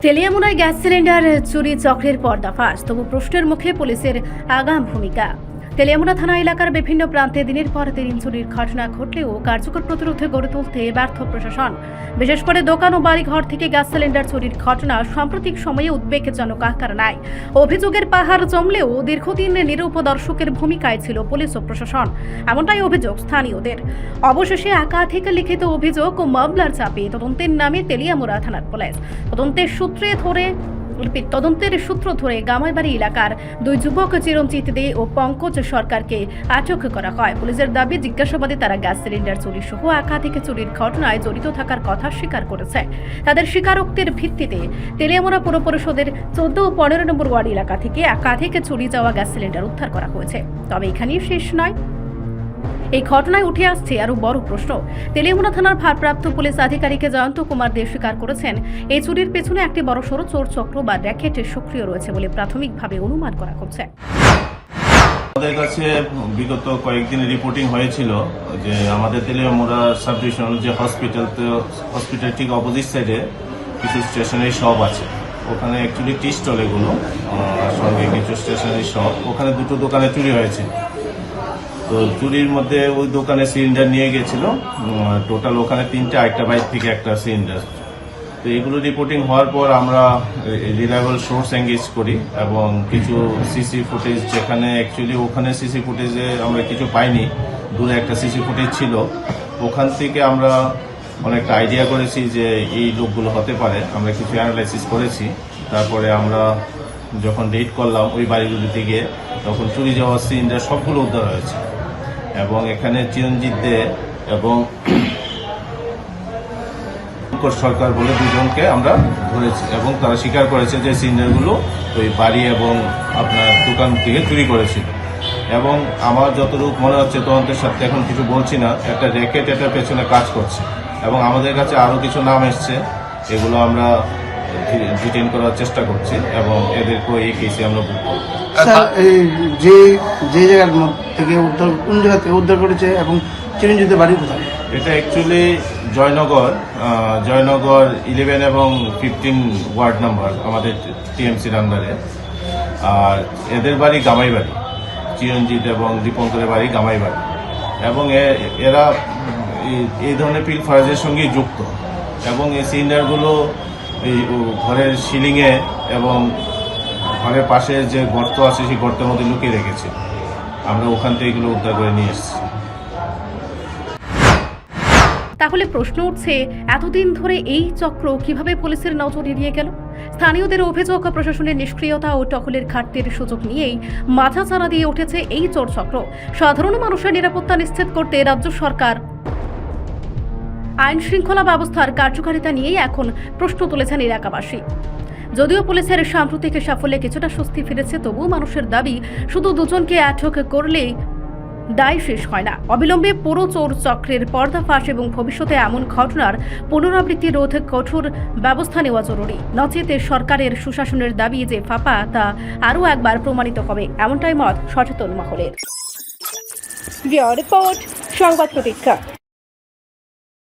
তেলিয়ামুড়ায় gas cylinder চুরি চক্রের পর্দাফাশ, তবু প্রশ্নের মুখে পুলিশের আগাম ভূমিকা। তেলিয়ামুড়া থানা এলাকার বিভিন্ন প্রান্তে দিনের পর দিন চুরির ঘটনা ঘটলেও কার্যকর প্রতিরোধে গড়ে তুলতে ব্যর্থ প্রশাসন। বিশেষ করে দোকান ও বাড়িঘর থেকে গ্যাস সিলিন্ডার চুরির ঘটনা সাম্প্রতিক সময়ে উদ্বেগজনক আকার নেয়। অভিযোগের পাহাড় জমলেও দীর্ঘদিন নিরুপদর্শকের ভূমিকায় ছিল পুলিশ ও প্রশাসন, এমনটাই অভিযোগ স্থানীয়দের। অবশেষে একাধিক লিখিত অভিযোগ ও মামলার চাপে তদন্তের নামে তেলিয়ামুড়া থানার পুলিশ তদন্তের সূত্র ধরে গামাইবাড়ি এলাকার দুই যুবক চিরঞ্জিত দে ও পঙ্কজ সরকারকে আটক করা হয়। পুলিশের দাবি, জিজ্ঞাসাবাদে তারা গ্যাস সিলিন্ডার চুরি সহ একাধিক চুরির ঘটনায় জড়িত থাকার কথা স্বীকার করেছে। তাদের স্বীকারোক্তির ভিত্তিতে তেলিয়ামুড়া পৌর পরিষদের 14 ও 15 নম্বর ওয়ার্ড এলাকা থেকে একাধিক চুরি যাওয়া গ্যাস সিলিন্ডার উদ্ধার করা হয়েছে। তবে এখানেই শেষ নয়, এই ঘটনায় উঠে আসছে আরো বড় প্রশ্ন। তেলিয়ামুড়া থানার ভারপ্রাপ্ত পুলিশ আধিকারিক জয়ন্ত কুমার দে স্বীকার করেছেন, এই চুরির পেছনে একটি বড়সড় চোর চক্র বা র্যাকেট সক্রিয় রয়েছে বলে প্রাথমিকভাবে অনুমান করা হচ্ছে। আমাদের কাছে বিগত কয়েকদিন রিপোর্টিং হয়েছিল যে আমাদের তেলিয়ামুড়া সাব ডিভিশনাল যে হসপিটাল ঠিক অপোজিট সাইডে কিছু স্টেশনারি শপ আছে। ওখানে অ্যাকচুয়ালি টি স্টল এগুলো, সঙ্গে কিছু স্টেশনারি শপ, ওখানে দুটো দোকানে চুরি হয়েছে। তো চুরির মধ্যে ওই দোকানে সিলিন্ডার নিয়ে গেছিল, টোটাল ওখানে 3টে, একটা বাইক থেকে একটা সিলিন্ডার। তো এগুলো রিপোর্টিং হওয়ার পর আমরা রিলায়েবল সোর্স এঙ্গেজ করি এবং কিছু সিসি ফুটেজ, যেখানে অ্যাকচুয়ালি ওখানে সিসি ফুটেজে আমরা কিছু পাইনি, দূরে একটা সিসি ফুটেজ ছিল, ওখান থেকে আমরা অনেকটা আইডিয়া করেছি যে এই লোকগুলো হতে পারে। আমরা কিছু অ্যানালাইসিস করেছি, তারপরে আমরা যখন রেড করলাম ওই বাড়িগুলিতে গিয়ে, তখন চুরি যাওয়া সিলিন্ডার সবগুলো উদ্ধার হয়েছে। এবং এখানে চিরঞ্জিত দে এবং সরকার বলে দুজনকে আমরা ধরেছি এবং তারা স্বীকার করেছে যে সিলিন্ডারগুলো ওই বাড়ি এবং আপনার দোকান থেকে চুরি করেছিল। এবং আমার যতটুকু মনে হচ্ছে, তদন্তের সাথে এখন কিছু বলছি না, একটা র্যাকেট এটার পেছনে কাজ করছে এবং আমাদের কাছে আরও কিছু নাম এসছে, এগুলো আমরা ডিটেইন করার চেষ্টা করছি এবং এদেরকে এই কেসে আমরা বুক করব। যে জায়গার থেকে উদ্ধার, কোন জায়গা থেকে উদ্ধার করেছে এবং চিরঞ্জিতের বাড়ি কোথায়? এটা অ্যাকচুয়ালি জয়নগর 11 এবং 15 ওয়ার্ড নাম্বার আমাদের টিএমসির আন্ডারে। আর এদের বাড়ি গামাইবাড়ি, চিরঞ্জিত এবং দীপঙ্করের বাড়ি গামাইবাড়ি। এবং এরা এই ধরনের পিল ফায়ারের সঙ্গে যুক্ত এবং এই সিলিন্ডারগুলো এই ঘরের সিলিংয়ে এবং ঘরের পাশে যে গর্ত আছে সেই গর্তের মধ্যে লুকিয়ে রেখেছে। আমরা ওখান থেকে এগুলো উদ্ধার করে নিয়ে এসেছি। তাহলে প্রশ্ন উঠছে, এতদিন ধরে এই চক্র কিভাবে পুলিশের নজর এড়িয়ে গেল? স্থানীয়দের অভিযোগ, প্রশাসনের নিষ্ক্রিয়তা ও টহলের ঘাটতির সুযোগ নিয়েই মাথাচাড়া দিয়ে উঠেছে এই চোর চক্র। সাধারণ মানুষের নিরাপত্তা নিশ্চিত করতে রাজ্য সরকার আইন শৃঙ্খলা ব্যবস্থার কার্যকারিতা নিয়েই এখন প্রশ্ন তুলেছেন এলাকাবাসী। যদিও পুলিশের সাম্প্রতিক সাফল্যে কিছুটা স্বস্তি ফিরেছে, তবুও মানুষের দাবি, শুধু দুজনকে আটক করলেই দায় শেষ হয় না। অবিলম্বে পুরো চোর চক্রের পর্দাফাশ এবং ভবিষ্যতে এমন ঘটনার পুনরাবৃত্তি রোধে কঠোর ব্যবস্থা নেওয়া জরুরি। নচেত সরকারের সুশাসনের দাবি যে ফাঁপা, তা আরও একবার প্রমাণিত হবে, এমনটাই মত সচেতন মহলের। রিপোর্ট, সংবাদ প্রতীক্ষা।